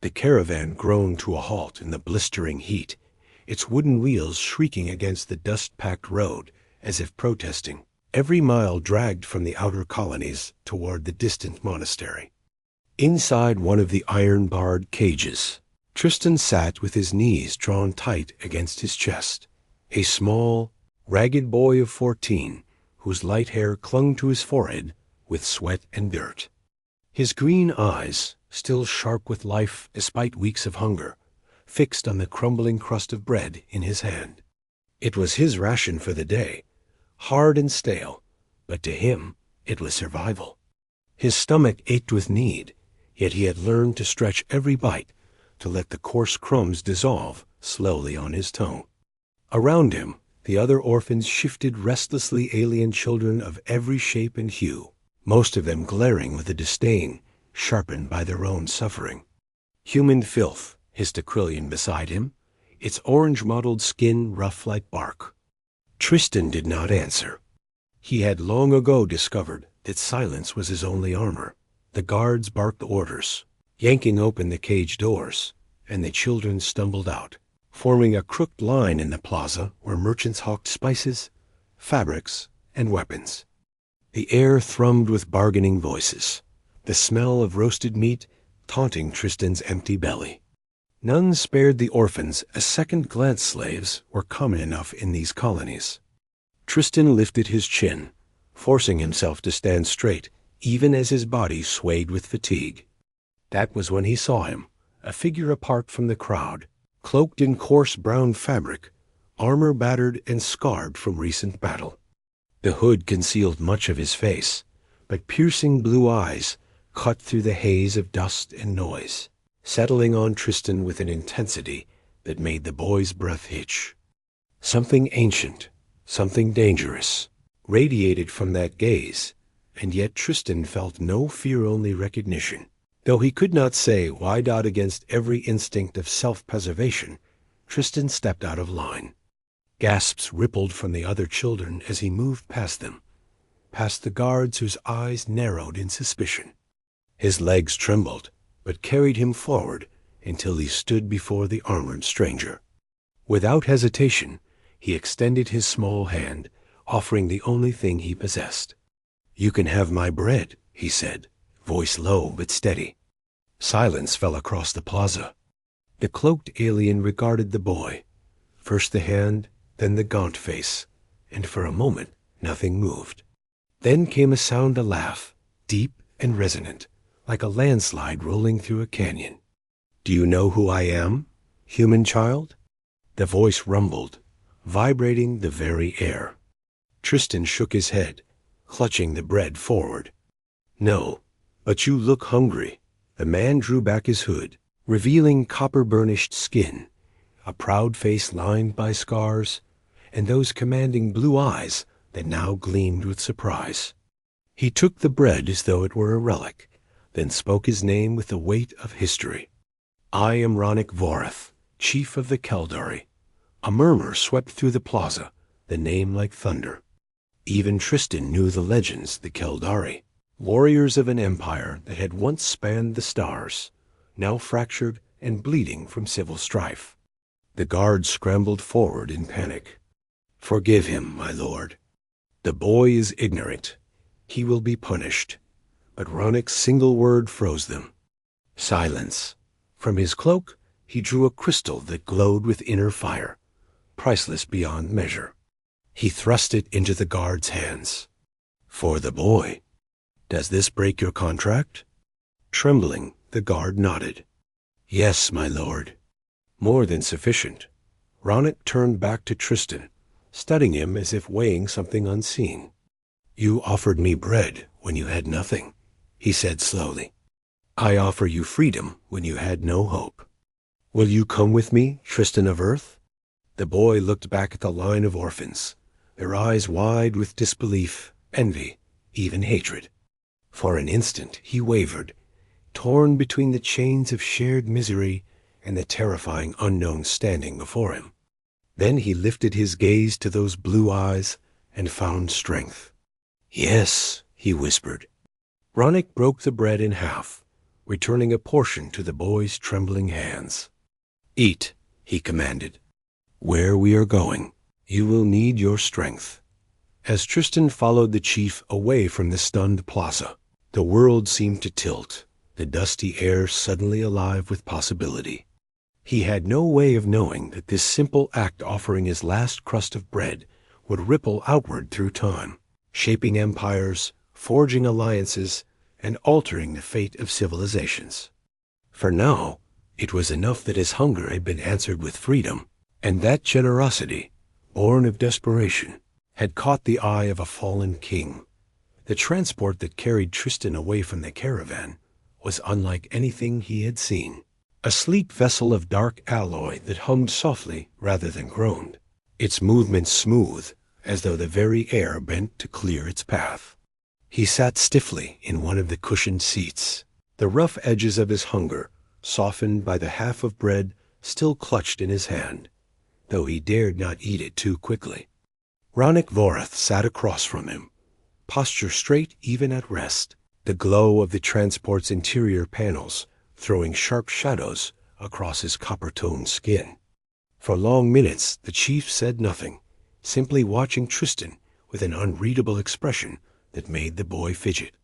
The caravan groaned to a halt in the blistering heat, its wooden wheels shrieking against the dust-packed road as if protesting. Every mile dragged from the outer colonies toward the distant monastery. Inside one of the iron-barred cages, Tristan sat with his knees drawn tight against his chest, a small, ragged boy of 14, whose light hair clung to his forehead with sweat and dirt. His green eyes, still sharp with life despite weeks of hunger, fixed on the crumbling crust of bread in his hand. It was his ration for the day, hard and stale, but to him it was survival. His stomach ached with need, yet he had learned to stretch every bite to let the coarse crumbs dissolve slowly on his tongue. Around him, the other orphans shifted restlessly, alien children of every shape and hue, most of them glaring with a disdain sharpened by their own suffering. Human filth hissed a Krillian beside him, its orange-mottled skin rough like bark. Tristan did not answer. He had long ago discovered that silence was his only armor. The guards barked orders, yanking open the cage doors, and the children stumbled out, forming a crooked line in the plaza where merchants hawked spices, fabrics, and weapons. The air thrummed with bargaining voices, the smell of roasted meat taunting Tristan's empty belly. None spared the orphans, as second-glance slaves were common enough in these colonies. Tristan lifted his chin, forcing himself to stand straight, even as his body swayed with fatigue. That was when he saw him, a figure apart from the crowd, cloaked in coarse brown fabric, armor battered and scarred from recent battle. The hood concealed much of his face, but piercing blue eyes cut through the haze of dust and noise, settling on Tristan with an intensity that made the boy's breath hitch. Something ancient, something dangerous, radiated from that gaze, and yet Tristan felt no fear-only recognition. Though he could not say why not against every instinct of self-preservation, Tristan stepped out of line. Gasps rippled from the other children as he moved past them, past the guards whose eyes narrowed in suspicion. His legs trembled, but carried him forward until he stood before the armored stranger. Without hesitation, he extended his small hand, offering the only thing he possessed. "You can have my bread," he said, voice low but steady. Silence fell across the plaza. The cloaked alien regarded the boy, first the hand, then the gaunt face, and for a moment nothing moved. Then came a sound, a laugh, deep and resonant, like a landslide rolling through a canyon. "Do you know who I am, human child?" The voice rumbled, vibrating the very air. Tristan shook his head, clutching the bread forward. "No, but you look hungry." The man drew back his hood, revealing copper-burnished skin, a proud face lined by scars, and those commanding blue eyes that now gleamed with surprise. He took the bread as though it were a relic, then spoke his name with the weight of history. "I am Ronick Vorath, chief of the Keldari." A murmur swept through the plaza, the name like thunder. Even Tristan knew the legends, the Keldari, warriors of an empire that had once spanned the stars, now fractured and bleeding from civil strife. The guards scrambled forward in panic. "Forgive him, my lord. The boy is ignorant. He will be punished." But Ronick's single word froze them. Silence. From his cloak, he drew a crystal that glowed with inner fire, priceless beyond measure. He thrust it into the guard's hands. "For the boy. Does this break your contract?" Trembling, the guard nodded. "Yes, my lord." More than sufficient. Ronick turned back to Tristan, studying him as if weighing something unseen. "You offered me bread when you had nothing," he said slowly. "I offer you freedom when you had no hope. Will you come with me, Tristan of Earth?" The boy looked back at the line of orphans, their eyes wide with disbelief, envy, even hatred. For an instant he wavered, torn between the chains of shared misery and the terrifying unknown standing before him. Then he lifted his gaze to those blue eyes and found strength. "Yes," he whispered. Ronick broke the bread in half, returning a portion to the boy's trembling hands. "Eat," he commanded. "Where we are going, you will need your strength." As Tristan followed the chief away from the stunned plaza, the world seemed to tilt, the dusty air suddenly alive with possibility. He had no way of knowing that this simple act, offering his last crust of bread, would ripple outward through time, shaping empires, forging alliances, and altering the fate of civilizations. For now, it was enough that his hunger had been answered with freedom, and that generosity, born of desperation, had caught the eye of a fallen king. The transport that carried Tristan away from the caravan was unlike anything he had seen. A sleek vessel of dark alloy that hummed softly rather than groaned, its movements smooth, as though the very air bent to clear its path. He sat stiffly in one of the cushioned seats, the rough edges of his hunger softened by the half of bread still clutched in his hand, though he dared not eat it too quickly. Ronick Vorath sat across from him, posture straight even at rest, the glow of the transport's interior panels throwing sharp shadows across his copper-toned skin. For long minutes the chief said nothing, simply watching Tristan with an unreadable expression that made the boy fidget.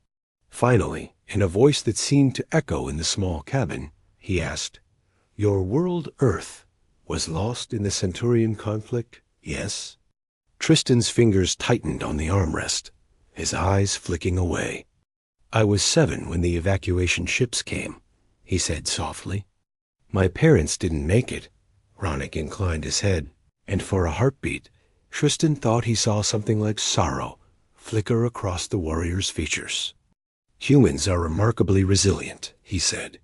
Finally, in a voice that seemed to echo in the small cabin, he asked, "Your world, Earth, was lost in the Centurion conflict, yes?" Tristan's fingers tightened on the armrest, his eyes flicking away. "I was 7 when the evacuation ships came," he said softly. "My parents didn't make it." Ronick inclined his head, and for a heartbeat, Tristan thought he saw something like sorrow flicker across the warrior's features. "Humans are remarkably resilient," he said.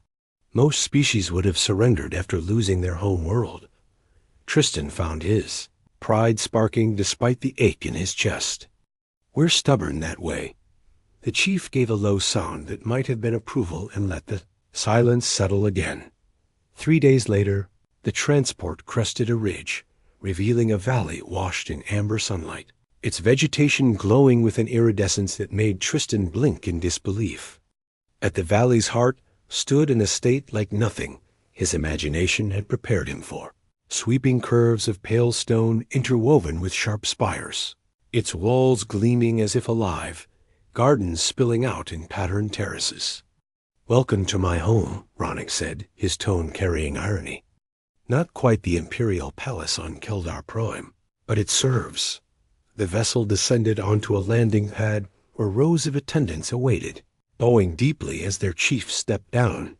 "Most species would have surrendered after losing their home world. Tristan found his, pride sparking despite the ache in his chest. We're stubborn that way." The chief gave a low sound that might have been approval and let the silence settle again. 3 days later, the transport crested a ridge, revealing a valley washed in amber sunlight, its vegetation glowing with an iridescence that made Tristan blink in disbelief. At the valley's heart stood an estate like nothing his imagination had prepared him for, sweeping curves of pale stone interwoven with sharp spires, its walls gleaming as if alive, gardens spilling out in patterned terraces. "Welcome to my home," Ronick said, his tone carrying irony. "Not quite the imperial palace on Keldar Prime, but it serves." The vessel descended onto a landing pad where rows of attendants awaited, bowing deeply as their chief stepped down.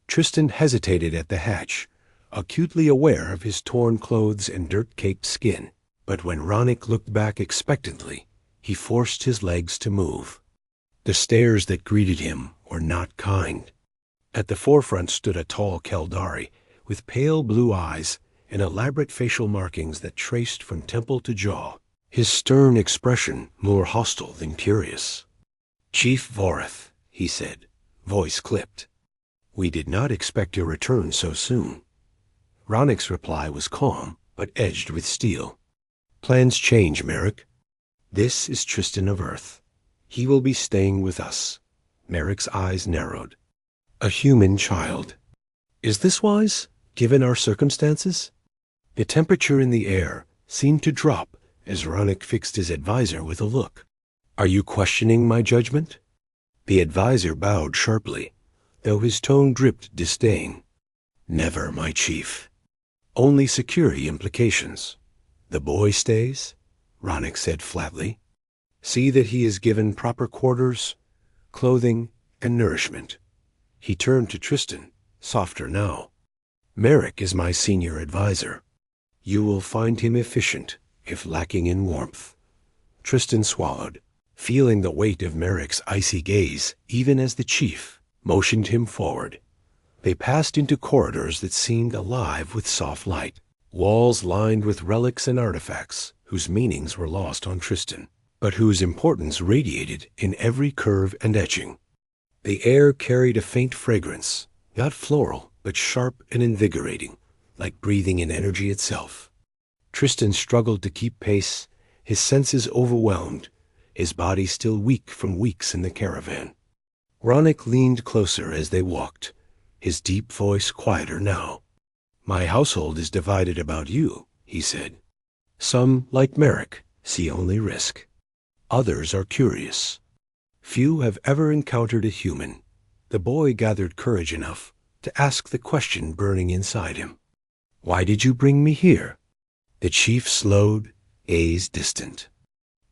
Tristan hesitated at the hatch, acutely aware of his torn clothes and dirt-caked skin, but when Ronick looked back expectantly, he forced his legs to move. The stares that greeted him were not kind. At the forefront stood a tall Keldari, with pale blue eyes and elaborate facial markings that traced from temple to jaw, his stern expression more hostile than curious. "Chief Vorath," he said, voice clipped. "We did not expect your return so soon." Ronick's reply was calm, but edged with steel. "Plans change, Merrick. This is Tristan of Earth. He will be staying with us." Merrick's eyes narrowed. "A human child. Is this wise, given our circumstances?" The temperature in the air seemed to drop as Ronick fixed his advisor with a look. "Are you questioning my judgment?" The advisor bowed sharply, though his tone dripped disdain. "Never, my chief. Only security implications. The boy stays," Ronick said flatly. "See that he is given proper quarters, clothing, and nourishment." He turned to Tristan, softer now. "Merrick is my senior advisor. You will find him efficient, if lacking in warmth." Tristan swallowed, feeling the weight of Merrick's icy gaze, even as the chief motioned him forward. They passed into corridors that seemed alive with soft light, walls lined with relics and artifacts whose meanings were lost on Tristan, but whose importance radiated in every curve and etching. The air carried a faint fragrance, not floral, but sharp and invigorating, like breathing in energy itself. Tristan struggled to keep pace, his senses overwhelmed, his body still weak from weeks in the caravan. Ronick leaned closer as they walked, his deep voice quieter now. "My household is divided about you," he said. "Some, like Merrick, see only risk. Others are curious. Few have ever encountered a human." The boy gathered courage enough to ask the question burning inside him. "Why did you bring me here?" The chief slowed, gaze distant.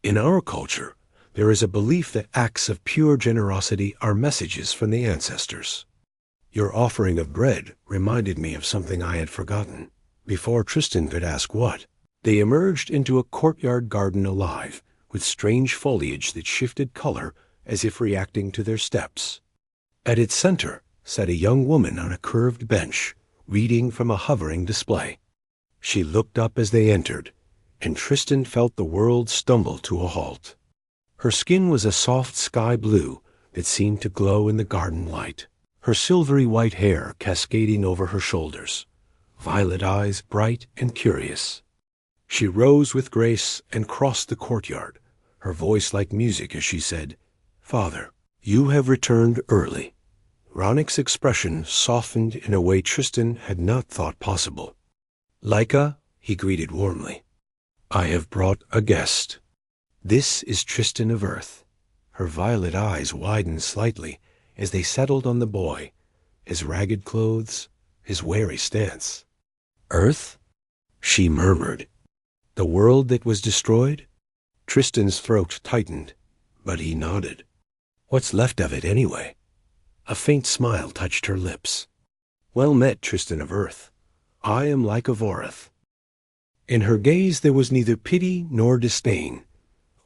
"In our culture, there is a belief that acts of pure generosity are messages from the ancestors. Your offering of bread reminded me of something I had forgotten." Before Tristan could ask what, they emerged into a courtyard garden alive with strange foliage that shifted color as if reacting to their steps. At its center sat a young woman on a curved bench, reading from a hovering display. She looked up as they entered, and Tristan felt the world stumble to a halt. Her skin was a soft sky blue that seemed to glow in the garden light, her silvery white hair cascading over her shoulders, violet eyes bright and curious. She rose with grace and crossed the courtyard, her voice like music as she said, "Father, you have returned early." Ronick's expression softened in a way Tristan had not thought possible. "Laika," he greeted warmly, "I have brought a guest. This is Tristan of Earth." Her violet eyes widened slightly as they settled on the boy, his ragged clothes, his wary stance. "Earth?" she murmured. "The world that was destroyed?" Tristan's throat tightened, but he nodded. "What's left of it, anyway?" A faint smile touched her lips. "Well met, Tristan of Earth. I am Laika Voreth." In her gaze there was neither pity nor disdain,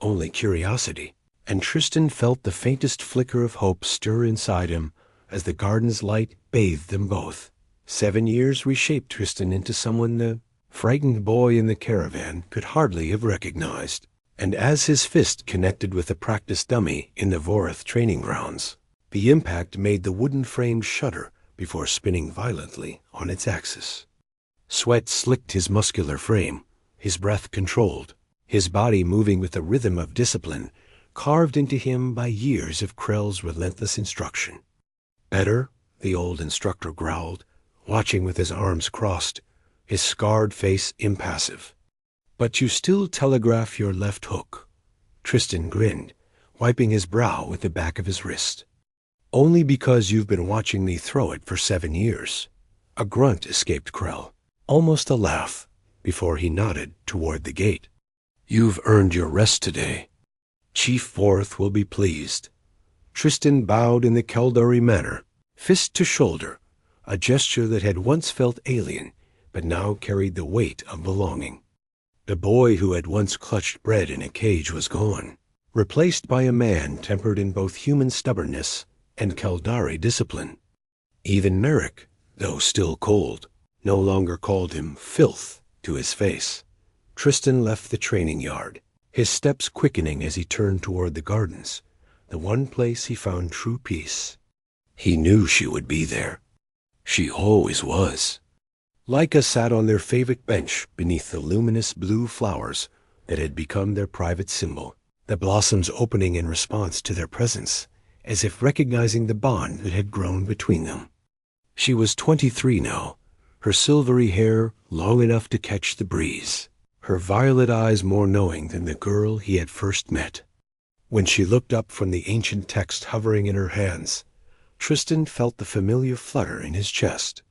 only curiosity, and Tristan felt the faintest flicker of hope stir inside him as the garden's light bathed them both. 7 years reshaped Tristan into someone the frightened boy in the caravan could hardly have recognized, and as his fist connected with the practice dummy in the Voreth training grounds, the impact made the wooden frame shudder before spinning violently on its axis. Sweat slicked his muscular frame, his breath controlled, his body moving with the rhythm of discipline carved into him by years of Krell's relentless instruction. "Better?" the old instructor growled, watching with his arms crossed, his scarred face impassive. "But you still telegraph your left hook." Tristan grinned, wiping his brow with the back of his wrist. "Only because you've been watching me throw it for 7 years. A grunt escaped Krell, almost a laugh, before he nodded toward the gate. "You've earned your rest today. Chief Voreth will be pleased." Tristan bowed in the Keldari manner, fist to shoulder, a gesture that had once felt alien, but now carried the weight of belonging. The boy who had once clutched bread in a cage was gone, replaced by a man tempered in both human stubbornness and Keldari discipline. Even Merrick, though still cold, no longer called him filth to his face. Tristan left the training yard, his steps quickening as he turned toward the gardens, the one place he found true peace. He knew she would be there. She always was. Laika sat on their favorite bench beneath the luminous blue flowers that had become their private symbol, the blossoms opening in response to their presence, as if recognizing the bond that had grown between them. She was 23 now, her silvery hair long enough to catch the breeze, her violet eyes more knowing than the girl he had first met. When she looked up from the ancient text hovering in her hands, Tristan felt the familiar flutter in his chest.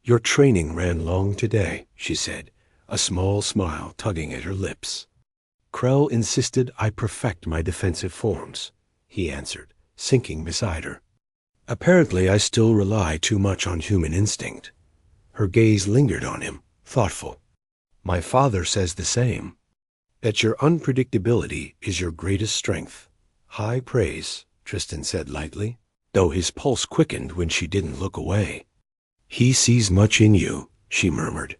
"Your training ran long today," she said, a small smile tugging at her lips. "Krell insisted I perfect my defensive forms," he answered, sinking beside her. "Apparently I still rely too much on human instinct." Her gaze lingered on him, thoughtful. "My father says the same, that your unpredictability is your greatest strength." "High praise," Tristan said lightly, though his pulse quickened when she didn't look away. "He sees much in you," she murmured.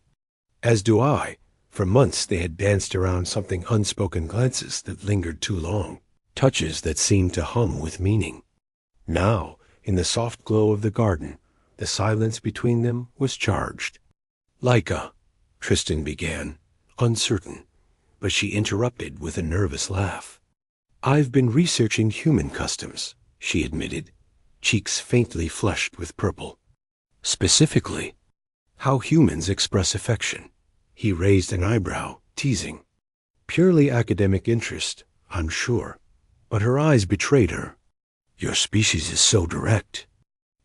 "As do I." For months they had danced around something unspoken glances that lingered too long, touches that seemed to hum with meaning. Now, in the soft glow of the garden, the silence between them was charged. "Laika," Tristan began, uncertain, but she interrupted with a nervous laugh. "I've been researching human customs," she admitted, cheeks faintly flushed with purple. Specifically, how humans express affection. He raised an eyebrow, teasing. Purely academic interest, I'm sure, but her eyes betrayed her. Your species is so direct.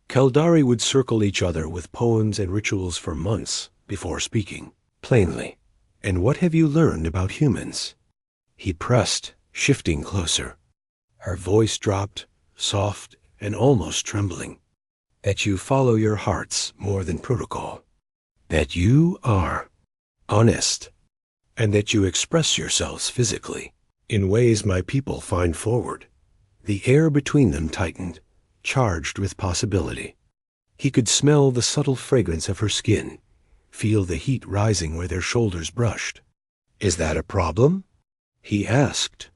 Kaldari would circle each other with poems and rituals for months before speaking, plainly. And what have you learned about humans? He pressed, shifting closer. Her voice dropped, soft and almost trembling. That you follow your hearts more than protocol. That you are honest. And that you express yourselves physically in ways my people find forward. The air between them tightened, charged with possibility. He could smell the subtle fragrance of her skin, feel the heat rising where their shoulders brushed. Is that a problem? He asked.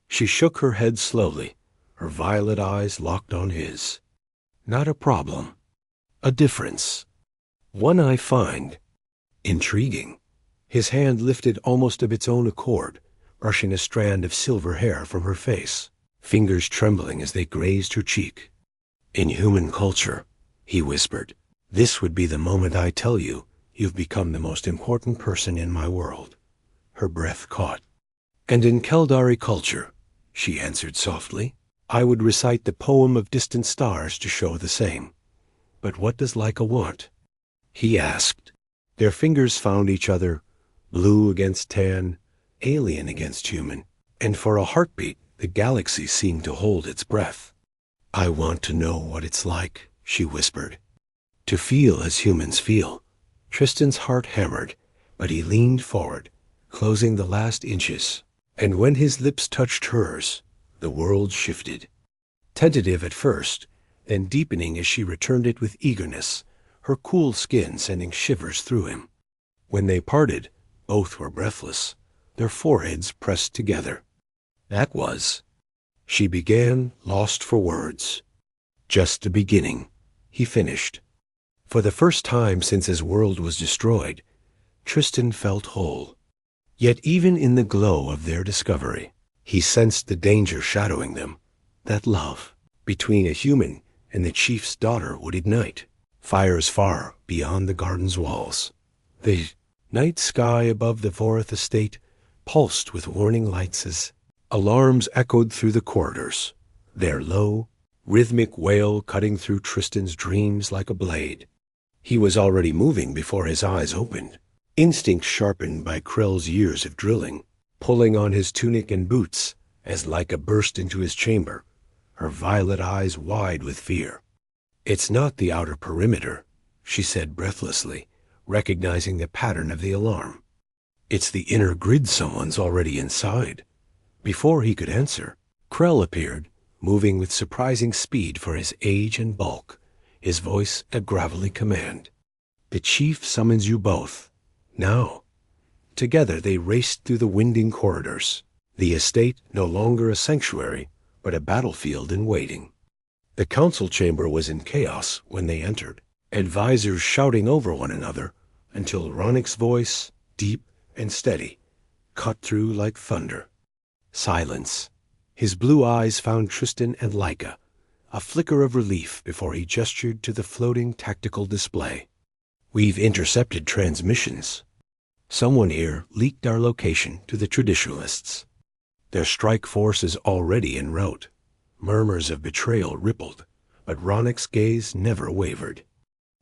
She shook her head slowly, her violet eyes locked on his. Not a problem. A difference. One I find intriguing. His hand lifted almost of its own accord, brushing a strand of silver hair from her face, fingers trembling as they grazed her cheek. In human culture, he whispered, this would be the moment I tell you you've become the most important person in my world. Her breath caught. And in Kaldari culture, she answered softly, I would recite the poem of distant stars to show the same. But what does Laika want? He asked. Their fingers found each other, blue against tan, alien against human, and for a heartbeat the galaxy seemed to hold its breath. I want to know what it's like, she whispered. To feel as humans feel. Tristan's heart hammered, but he leaned forward, closing the last inches, and when his lips touched hers, the world shifted. Tentative at first, then deepening as she returned it with eagerness, her cool skin sending shivers through him. When they parted, both were breathless, their foreheads pressed together. That was, she began, lost for words. Just the beginning, he finished. For the first time since his world was destroyed, Tristan felt whole. Yet even in the glow of their discovery, he sensed the danger shadowing them. That love between a human and the chief's daughter would ignite fires far beyond the garden's walls. The night sky above the Vorath estate pulsed with warning lights as alarms echoed through the corridors, their low, rhythmic wail cutting through Tristan's dreams like a blade. He was already moving before his eyes opened, instinct sharpened by Krell's years of drilling, pulling on his tunic and boots as Laika burst into his chamber, her violet eyes wide with fear. It's not the outer perimeter, she said breathlessly, recognizing the pattern of the alarm. It's the inner grid someone's already inside. Before he could answer, Krell appeared, moving with surprising speed for his age and bulk, his voice a gravelly command. The chief summons you both. Now. Together they raced through the winding corridors, the estate no longer a sanctuary, but a battlefield in waiting. The council chamber was in chaos when they entered, advisors shouting over one another, until Ronnick's voice, deep and steady, cut through like thunder. Silence. His blue eyes found Tristan and Laika, a flicker of relief before he gestured to the floating tactical display. We've intercepted transmissions. Someone here leaked our location to the traditionalists. Their strike force is already en route. Murmurs of betrayal rippled, but Ronnick's gaze never wavered.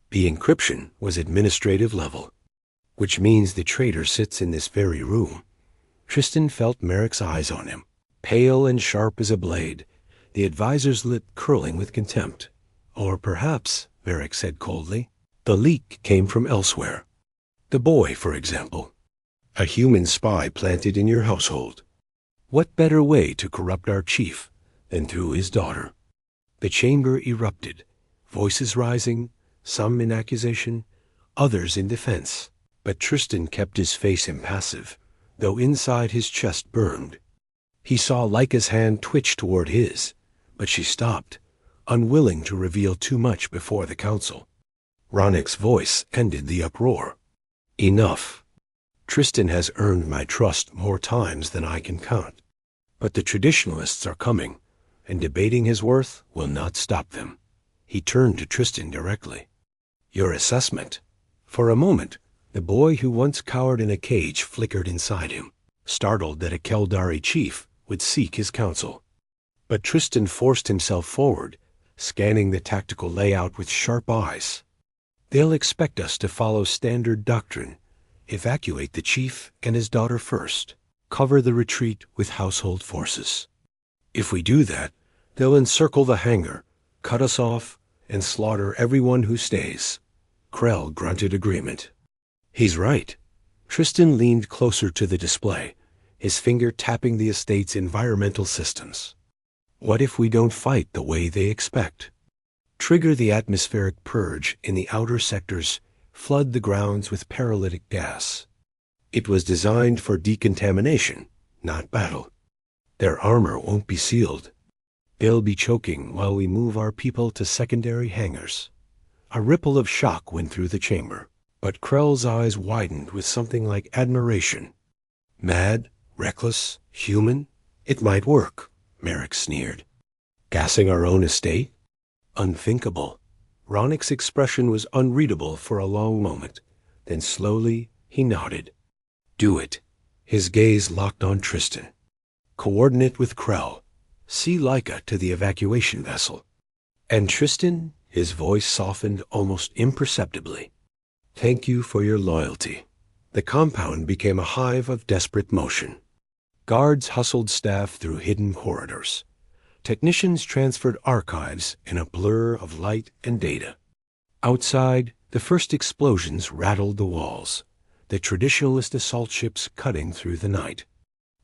The encryption was administrative level, which means the traitor sits in this very room. Tristan felt Merrick's eyes on him, pale and sharp as a blade, the advisor's lip curling with contempt. Or perhaps, Merrick said coldly, the leak came from elsewhere. The boy, for example. A human spy planted in your household. What better way to corrupt our chief than through his daughter? The chamber erupted, voices rising, some in accusation, others in defense. But Tristan kept his face impassive, though inside his chest burned. He saw Laika's hand twitch toward his, but she stopped, unwilling to reveal too much before the council. Ronnick's voice ended the uproar. Enough. Tristan has earned my trust more times than I can count. But the traditionalists are coming, and debating his worth will not stop them. He turned to Tristan directly. "Your assessment." For a moment, the boy who once cowered in a cage flickered inside him, startled that a Keldari chief would seek his counsel. But Tristan forced himself forward, scanning the tactical layout with sharp eyes. "They'll expect us to follow standard doctrine. Evacuate the chief and his daughter first. Cover the retreat with household forces. If we do that, they'll encircle the hangar, cut us off, and slaughter everyone who stays." Krell grunted agreement. "He's right." Tristan leaned closer to the display, his finger tapping the estate's environmental systems. "What if we don't fight the way they expect? Trigger the atmospheric purge in the outer sectors, flood the grounds with paralytic gas. It was designed for decontamination, not battle. Their armor won't be sealed. They'll be choking while we move our people to secondary hangars." A ripple of shock went through the chamber, but Krell's eyes widened with something like admiration. "Mad, reckless, human? It might work," Merrick sneered. "Gassing our own estate? Unthinkable." Ronnick's expression was unreadable for a long moment. Then slowly he nodded. "Do it." His gaze locked on Tristan. "Coordinate with Krell. See Laika to the evacuation vessel." And Tristan, his voice softened almost imperceptibly. "Thank you for your loyalty." The compound became a hive of desperate motion. Guards hustled staff through hidden corridors. Technicians transferred archives in a blur of light and data. Outside, the first explosions rattled the walls, the traditionalist assault ships cutting through the night.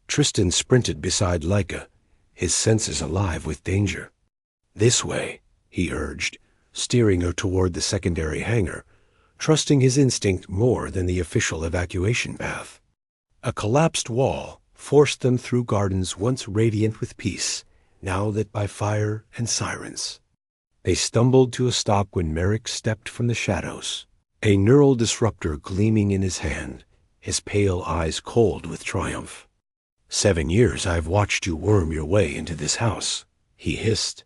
Tristan sprinted beside Laika, his senses alive with danger. "This way," he urged, steering her toward the secondary hangar, trusting his instinct more than the official evacuation path. A collapsed wall forced them through gardens once radiant with peace, now lit by fire and sirens. They stumbled to a stop when Merrick stepped from the shadows, a neural disruptor gleaming in his hand, his pale eyes cold with triumph. 7 years I've watched you worm your way into this house," he hissed.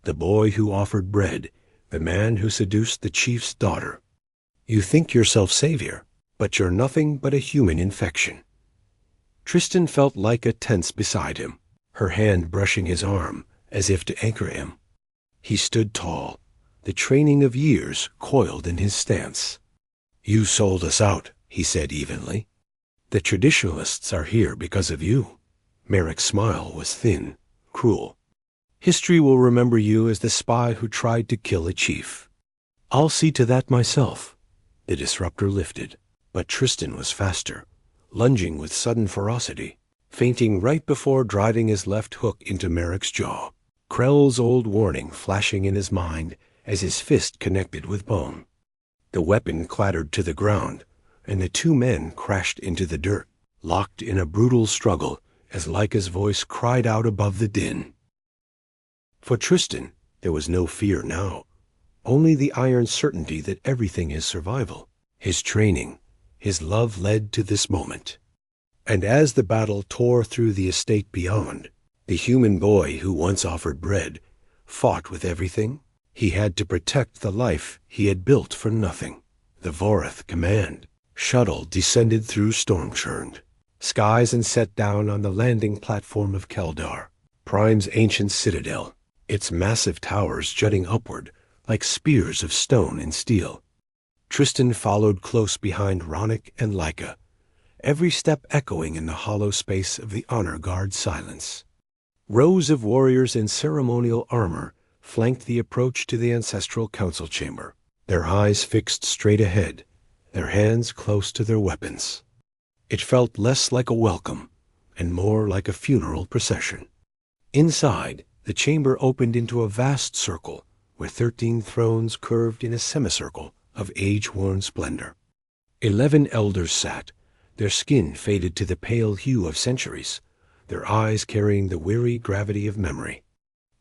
"The boy who offered bread, the man who seduced the chief's daughter. You think yourself savior, but you're nothing but a human infection." Tristan felt Laika tense beside him, her hand brushing his arm as if to anchor him. He stood tall, the training of years coiled in his stance. "You sold us out," he said evenly. "The traditionalists are here because of you." Merrick's smile was thin, cruel. "History will remember you as the spy who tried to kill a chief." "I'll see to that myself." The disruptor lifted, but Tristan was faster, lunging with sudden ferocity, feinting right before driving his left hook into Merrick's jaw, Krell's old warning flashing in his mind as his fist connected with bone. The weapon clattered to the ground, and the two men crashed into the dirt, locked in a brutal struggle as Laika's voice cried out above the din. For Tristan, there was no fear now, only the iron certainty that everything is survival. His training, his love led to this moment. And as the battle tore through the estate beyond, the human boy who once offered bread fought with everything. He had to protect the life he had built for nothing. The Vorath command shuttle descended through storm-churned skies and set down on the landing platform of Keldar, Prime's ancient citadel, its massive towers jutting upward like spears of stone and steel. Tristan followed close behind Ronnick and Laika, every step echoing in the hollow space of the honor guard silence. Rows of warriors in ceremonial armor flanked the approach to the ancestral council chamber, their eyes fixed straight ahead, their hands close to their weapons. It felt less like a welcome and more like a funeral procession. Inside, the chamber opened into a vast circle where 13 thrones curved in a semicircle of age-worn splendor. 11 elders sat, their skin faded to the pale hue of centuries, their eyes carrying the weary gravity of memory.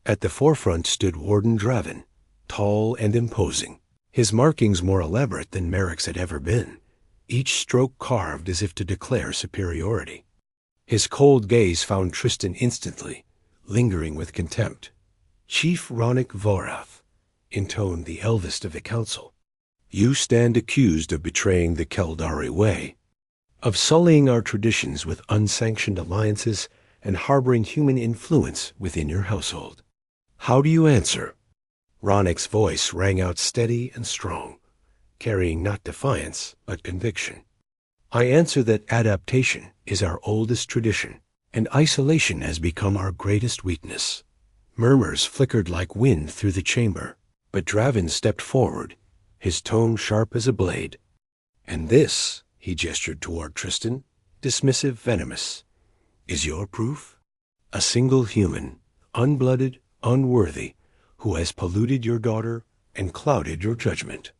At the forefront stood Warden Draven, tall and imposing, his markings more elaborate than Merrick's had ever been, each stroke carved as if to declare superiority. His cold gaze found Tristan instantly, lingering with contempt. Chief Ronnick Vorath, intoned the eldest of the council. "You stand accused of betraying the Keldari way, of sullying our traditions with unsanctioned alliances and harboring human influence within your household. How do you answer?" Ronek's voice rang out steady and strong, carrying not defiance, but conviction. "I answer that adaptation is our oldest tradition, and isolation has become our greatest weakness." Murmurs flickered like wind through the chamber, but Draven stepped forward, his tone sharp as a blade. "And this," he gestured toward Tristan, dismissive, venomous, "is your proof? A single human, unblooded, unworthy, who has polluted your daughter and clouded your judgment."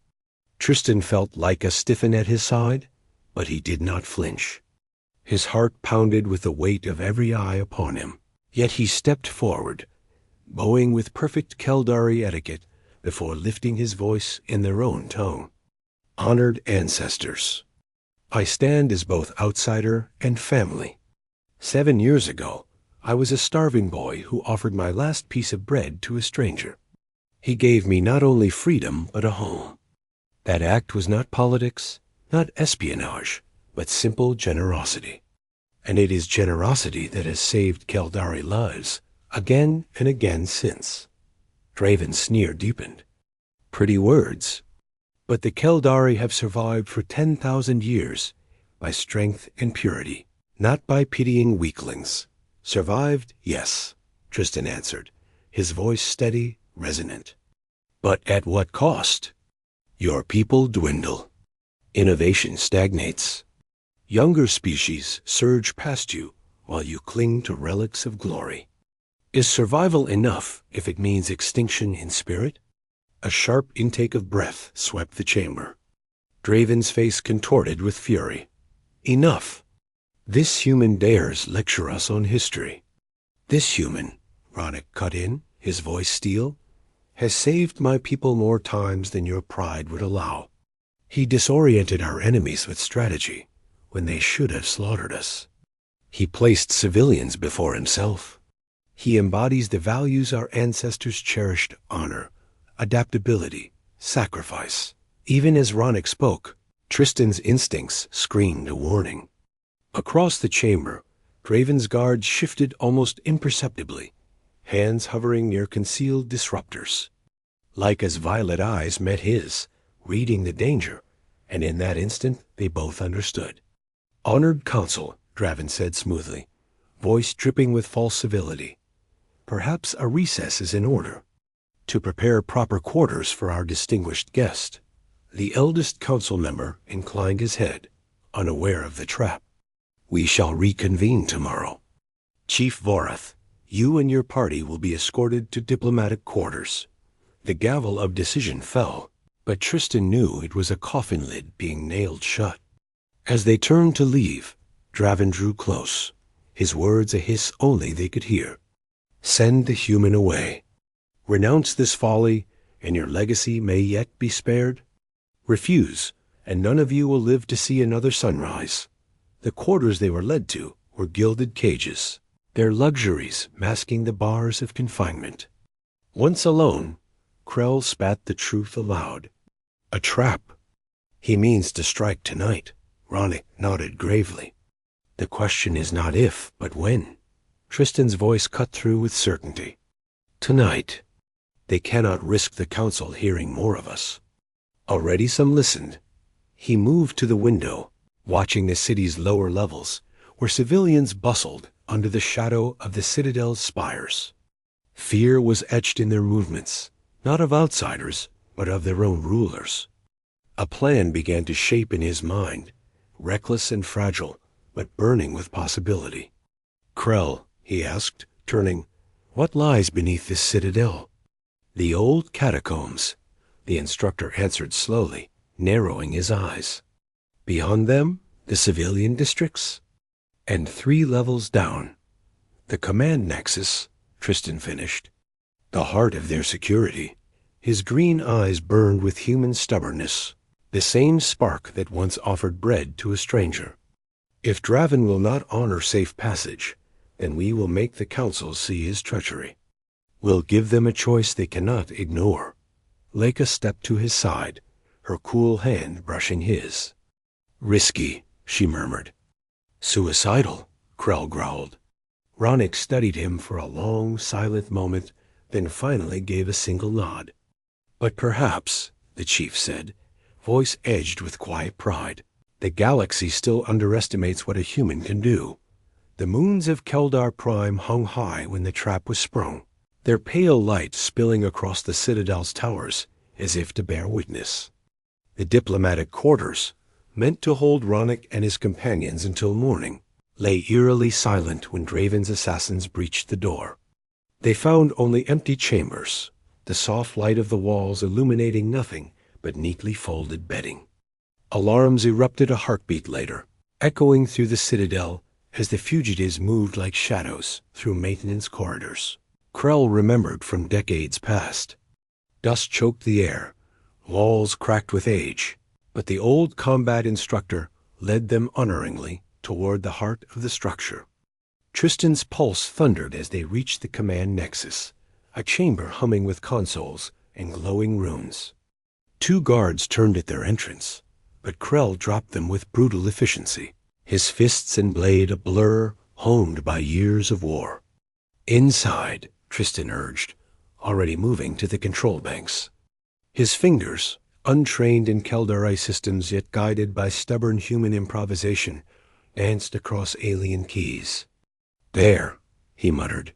Tristan felt Laika stiffen at his side, but he did not flinch. His heart pounded with the weight of every eye upon him, yet he stepped forward, bowing with perfect Keldari etiquette before lifting his voice in their own tone. "Honored ancestors, I stand as both outsider and family. 7 years ago, I was a starving boy who offered my last piece of bread to a stranger. He gave me not only freedom, but a home. That act was not politics, not espionage, but simple generosity. And it is generosity that has saved Keldari lives again and again since." Draven's sneer deepened. "Pretty words. But the Keldari have survived for 10,000 years by strength and purity, not by pitying weaklings." "Survived, yes," Tristan answered, his voice steady, resonant. "But at what cost? Your people dwindle. Innovation stagnates. Younger species surge past you while you cling to relics of glory. Is survival enough if it means extinction in spirit?" A sharp intake of breath swept the chamber. Draven's face contorted with fury. "Enough. This human dares lecture us on history. This human," Ronek cut in, his voice steel, "has saved my people more times than your pride would allow. He disoriented our enemies with strategy when they should have slaughtered us. He placed civilians before himself. He embodies the values our ancestors cherished: honor, adaptability, sacrifice." Even as Ronek spoke, Tristan's instincts screamed a warning. Across the chamber, Draven's guards shifted almost imperceptibly, hands hovering near concealed disruptors. Laika's violet eyes met his, reading the danger, and in that instant they both understood. "Honored council," Draven said smoothly, voice dripping with false civility, "perhaps a recess is in order, to prepare proper quarters for our distinguished guest." The eldest council member inclined his head, unaware of the trap. "We shall reconvene tomorrow. Chief Vorath, you and your party will be escorted to diplomatic quarters." The gavel of decision fell, but Tristan knew it was a coffin lid being nailed shut. As they turned to leave, Draven drew close, his words a hiss only they could hear. "Send the human away. Renounce this folly, and your legacy may yet be spared. Refuse, and none of you will live to see another sunrise." The quarters they were led to were gilded cages, their luxuries masking the bars of confinement. Once alone, Krell spat the truth aloud. "A trap. He means to strike tonight." Ronek nodded gravely. "The question is not if, but when." Tristan's voice cut through with certainty. "Tonight. They cannot risk the council hearing more of us." Already some listened. He moved to the window, watching the city's lower levels, where civilians bustled under the shadow of the citadel's spires. Fear was etched in their movements, not of outsiders, but of their own rulers. A plan began to shape in his mind, reckless and fragile, but burning with possibility. "Krell," he asked, turning, "what lies beneath this citadel?" "The old catacombs," the instructor answered slowly, narrowing his eyes. "Beyond them, the civilian districts, and 3 levels down, the command nexus," Tristan finished. "The heart of their security." His green eyes burned with human stubbornness, the same spark that once offered bread to a stranger. "If Draven will not honor safe passage, then we will make the council see his treachery. We'll give them a choice they cannot ignore. Leica stepped to his side, her cool hand brushing his. "Risky," she murmured. "Suicidal," Krell growled. Ronick studied him for a long, silent moment, then finally gave a single nod. "But perhaps," the chief said, voice edged with quiet pride, "the galaxy still underestimates what a human can do. The moons of Keldar Prime hung high when the trap was sprung, their pale light spilling across the Citadel's towers as if to bear witness. The diplomatic quarters, meant to hold Ronick and his companions until morning, lay eerily silent when Draven's assassins breached the door. They found only empty chambers, the soft light of the walls illuminating nothing but neatly folded bedding. Alarms erupted a heartbeat later, echoing through the Citadel as the fugitives moved like shadows through maintenance corridors. Krell remembered from decades past. Dust choked the air, walls cracked with age, but the old combat instructor led them unerringly toward the heart of the structure. Tristan's pulse thundered as they reached the command nexus, a chamber humming with consoles and glowing runes. 2 guards turned at their entrance, but Krell dropped them with brutal efficiency, his fists and blade a blur honed by years of war. "Inside," Tristan urged, already moving to the control banks. His fingers, untrained in Keldarai systems yet guided by stubborn human improvisation, danced across alien keys. "There," he muttered.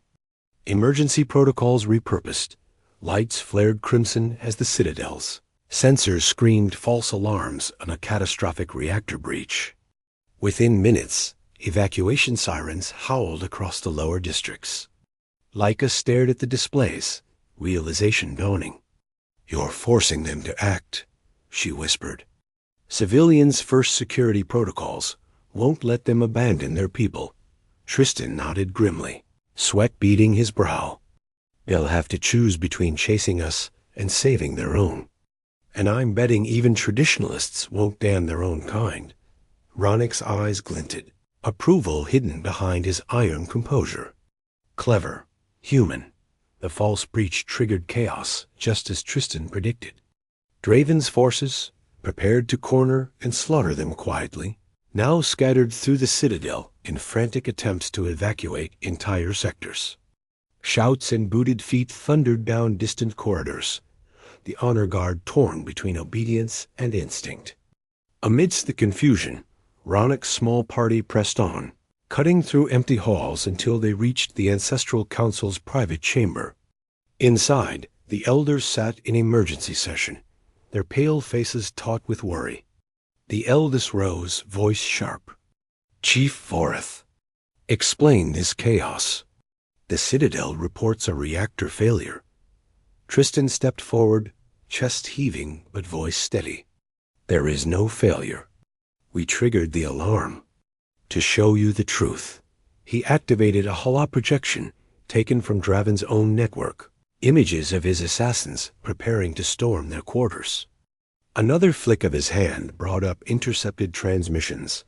Emergency protocols repurposed. Lights flared crimson as the Citadel's. Sensors screamed false alarms on a catastrophic reactor breach. Within minutes, evacuation sirens howled across the lower districts. Leica stared at the displays, realization dawning. "You're forcing them to act," she whispered. "Civilians' first security protocols won't let them abandon their people." Tristan nodded grimly, sweat beading his brow. "They'll have to choose between chasing us and saving their own. And I'm betting even traditionalists won't damn their own kind." Ronick's eyes glinted, approval hidden behind his iron composure. Clever, human. The false breach triggered chaos, just as Tristan predicted. Draven's forces, prepared to corner and slaughter them quietly, now scattered through the Citadel in frantic attempts to evacuate entire sectors. Shouts and booted feet thundered down distant corridors, the honor guard torn between obedience and instinct. Amidst the confusion, Ronick's small party pressed on, cutting through empty halls until they reached the Ancestral Council's private chamber. Inside, the elders sat in emergency session, their pale faces taut with worry. The eldest rose, voice sharp. "Chief Voreth, explain this chaos. The Citadel reports a reactor failure." Tristan stepped forward, chest heaving but voice steady. "There is no failure. We triggered the alarm. To show you the truth." He activated a holoprojection taken from Draven's own network, images of his assassins preparing to storm their quarters. Another flick of his hand brought up intercepted transmissions,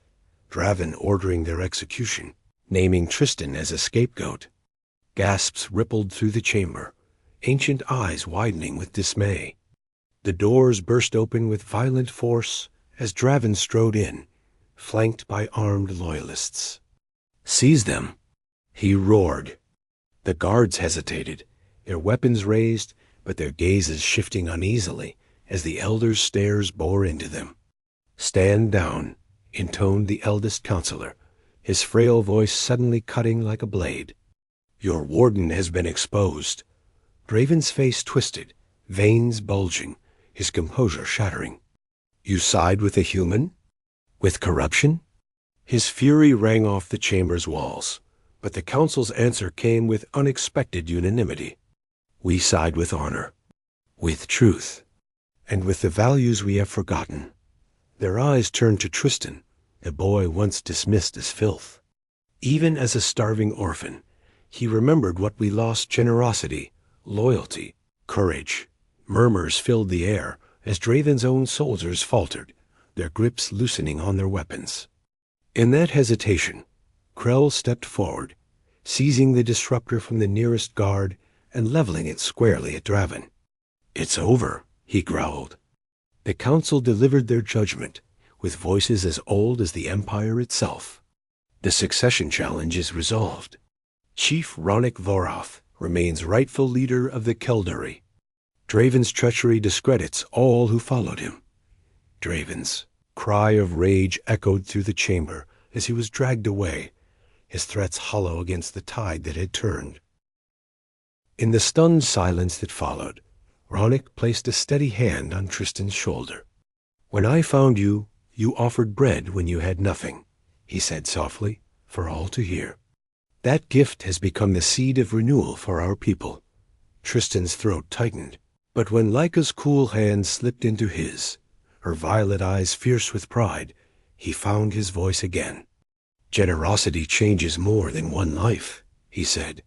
Draven ordering their execution, naming Tristan as a scapegoat. Gasps rippled through the chamber, ancient eyes widening with dismay. The doors burst open with violent force as Draven strode in, flanked by armed loyalists. "Seize them!" he roared. The guards hesitated, their weapons raised, but their gazes shifting uneasily as the elder's stares bore into them. "Stand down," intoned the eldest counselor, his frail voice suddenly cutting like a blade. "Your warden has been exposed." Draven's face twisted, veins bulging, his composure shattering. "You side with a human? With corruption?" His fury rang off the chamber's walls, but the council's answer came with unexpected unanimity. "We side with honor, with truth, and with the values we have forgotten." Their eyes turned to Tristan, a boy once dismissed as filth. Even as a starving orphan, he remembered what we lost: generosity, loyalty, courage. Murmurs filled the air as Draven's own soldiers faltered, their grips loosening on their weapons. In that hesitation, Krell stepped forward, seizing the disruptor from the nearest guard and leveling it squarely at Draven. "It's over," he growled. The council delivered their judgment, with voices as old as the Empire itself. The succession challenge is resolved. Chief Ronick Vorath remains rightful leader of the Keldari. Draven's treachery discredits all who followed him. Draven's cry of rage echoed through the chamber as he was dragged away, his threats hollow against the tide that had turned. In the stunned silence that followed, Ronick placed a steady hand on Tristan's shoulder. "When I found you, you offered bread when you had nothing," he said softly, for all to hear. "That gift has become the seed of renewal for our people." Tristan's throat tightened, but when Laika's cool hand slipped into his, her violet eyes fierce with pride, he found his voice again. "Generosity changes more than one life," he said.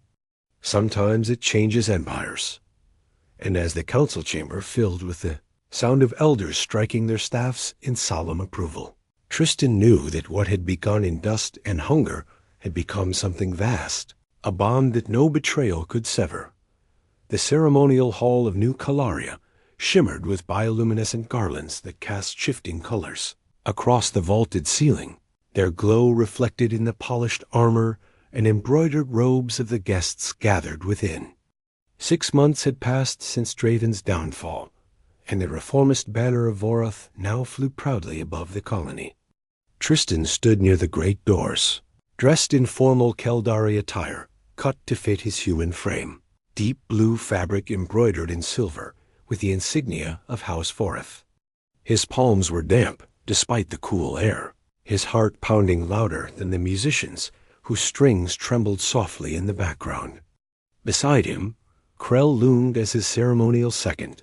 "Sometimes it changes empires." And as the council chamber filled with the sound of elders striking their staffs in solemn approval, Tristan knew that what had begun in dust and hunger had become something vast, a bond that no betrayal could sever. The ceremonial hall of New Calaria shimmered with bioluminescent garlands that cast shifting colors. Across the vaulted ceiling, their glow reflected in the polished armor and embroidered robes of the guests gathered within. 6 months had passed since Draven's downfall, and the reformist banner of Vorath now flew proudly above the colony. Tristan stood near the great doors, dressed in formal Keldari attire, cut to fit his human frame. Deep blue fabric embroidered in silver, with the insignia of House Vorath. His palms were damp, despite the cool air, his heart pounding louder than the musicians, whose strings trembled softly in the background. Beside him, Krell loomed as his ceremonial second,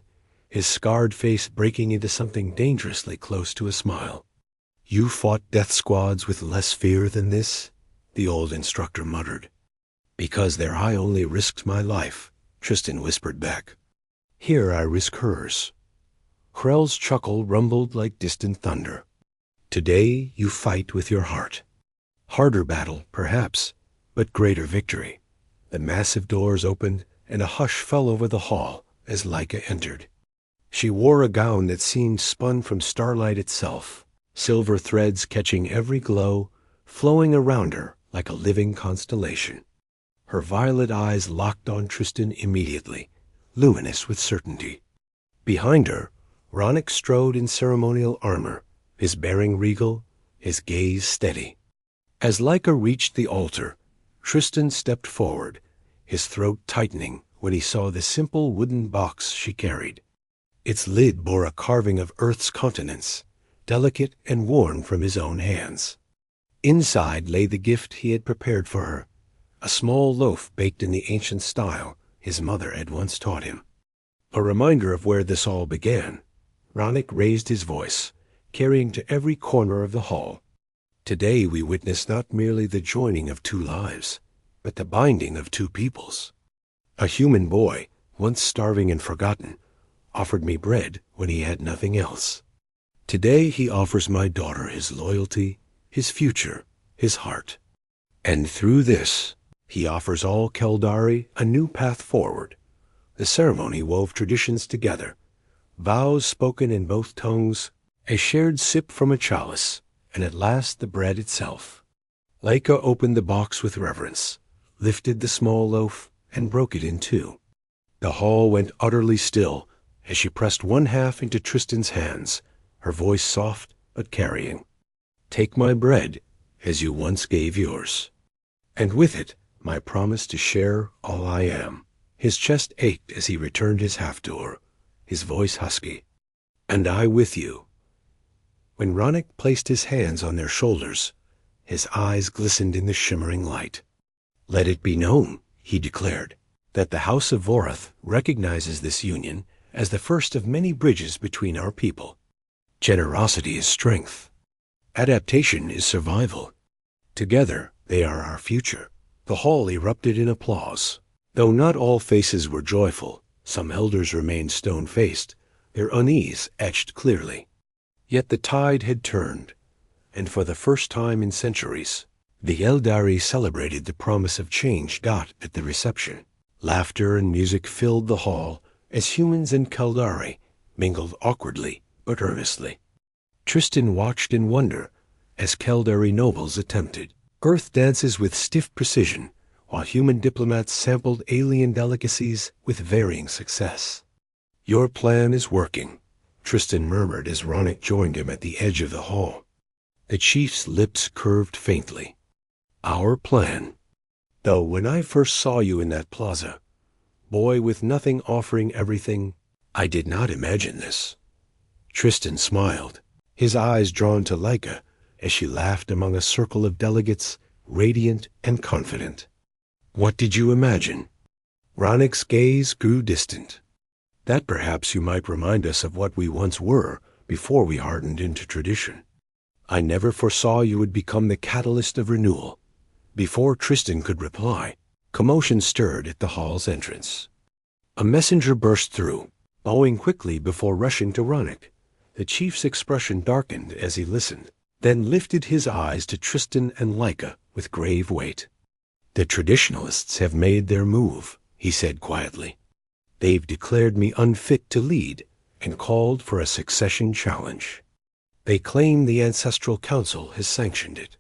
his scarred face breaking into something dangerously close to a smile. "You fought death squads with less fear than this?" the old instructor muttered. "Because there I only risked my life," Tristan whispered back. "Here I risk hers." Krell's chuckle rumbled like distant thunder. "Today you fight with your heart. Harder battle, perhaps, but greater victory." The massive doors opened, and a hush fell over the hall as Laika entered. She wore a gown that seemed spun from starlight itself, silver threads catching every glow, flowing around her like a living constellation. Her violet eyes locked on Tristan immediately, luminous with certainty. Behind her, Ronick strode in ceremonial armor, his bearing regal, his gaze steady. As Laika reached the altar, Tristan stepped forward, his throat tightening when he saw the simple wooden box she carried. Its lid bore a carving of Earth's continents, delicate and worn from his own hands. Inside lay the gift he had prepared for her, a small loaf baked in the ancient style his mother had once taught him. A reminder of where this all began, Ronick raised his voice, carrying to every corner of the hall. "Today we witness not merely the joining of two lives, but the binding of two peoples. A human boy, once starving and forgotten, offered me bread when he had nothing else. Today he offers my daughter his loyalty, his future, his heart. And through this, he offers all Keldari a new path forward." The ceremony wove traditions together, vows spoken in both tongues, a shared sip from a chalice, and at last the bread itself. Laika opened the box with reverence, lifted the small loaf, and broke it in two. The hall went utterly still as she pressed one half into Tristan's hands, her voice soft but carrying. "Take my bread as you once gave yours. And with it, my promise to share all I am." His chest ached as he returned his half to her, his voice husky. "And I with you." When Ronick placed his hands on their shoulders, his eyes glistened in the shimmering light. "Let it be known," he declared, "that the House of Vorath recognizes this union as the first of many bridges between our people. Generosity is strength. Adaptation is survival. Together, they are our future." The hall erupted in applause. Though not all faces were joyful, some elders remained stone-faced, their unease etched clearly. Yet the tide had turned, and for the first time in centuries, the Eldari celebrated the promise of change got at the reception. Laughter and music filled the hall as humans and Keldari, mingled awkwardly but earnestly. Tristan watched in wonder as Kaldari nobles attempted earth dances with stiff precision, while human diplomats sampled alien delicacies with varying success. "Your plan is working," Tristan murmured as Ronick joined him at the edge of the hall. The chief's lips curved faintly. "Our plan. Though when I first saw you in that plaza, boy with nothing offering everything, I did not imagine this." Tristan smiled, his eyes drawn to Laika as she laughed among a circle of delegates, radiant and confident. "What did you imagine?" Ronick's gaze grew distant. "That perhaps you might remind us of what we once were before we hardened into tradition. I never foresaw you would become the catalyst of renewal." Before Tristan could reply, commotion stirred at the hall's entrance. A messenger burst through, bowing quickly before rushing to Ronick. The chief's expression darkened as he listened, then lifted his eyes to Tristan and Laika with grave weight. "The traditionalists have made their move," he said quietly. "They've declared me unfit to lead and called for a succession challenge. They claim the Ancestral Council has sanctioned it."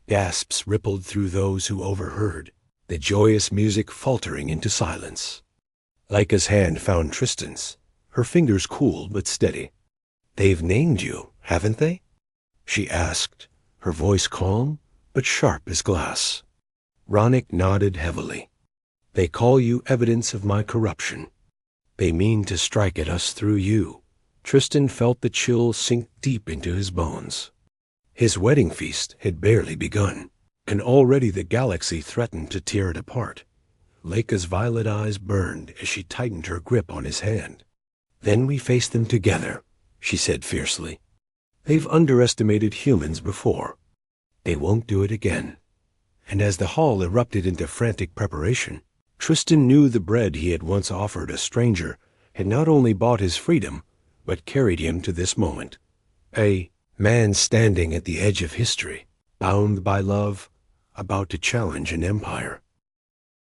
Gasps rippled through those who overheard, the joyous music faltering into silence. Laika's hand found Tristan's, her fingers cool but steady. "They've named you, haven't they?" she asked, her voice calm but sharp as glass. Ronick nodded heavily. "They call you evidence of my corruption. They mean to strike at us through you." Tristan felt the chill sink deep into his bones. His wedding feast had barely begun, and already the galaxy threatened to tear it apart. Laika's violet eyes burned as she tightened her grip on his hand. "Then we face them together," she said fiercely. "They've underestimated humans before. They won't do it again." And as the hall erupted into frantic preparation, Tristan knew the bread he had once offered a stranger had not only bought his freedom, but carried him to this moment. A man standing at the edge of history, bound by love, about to challenge an empire.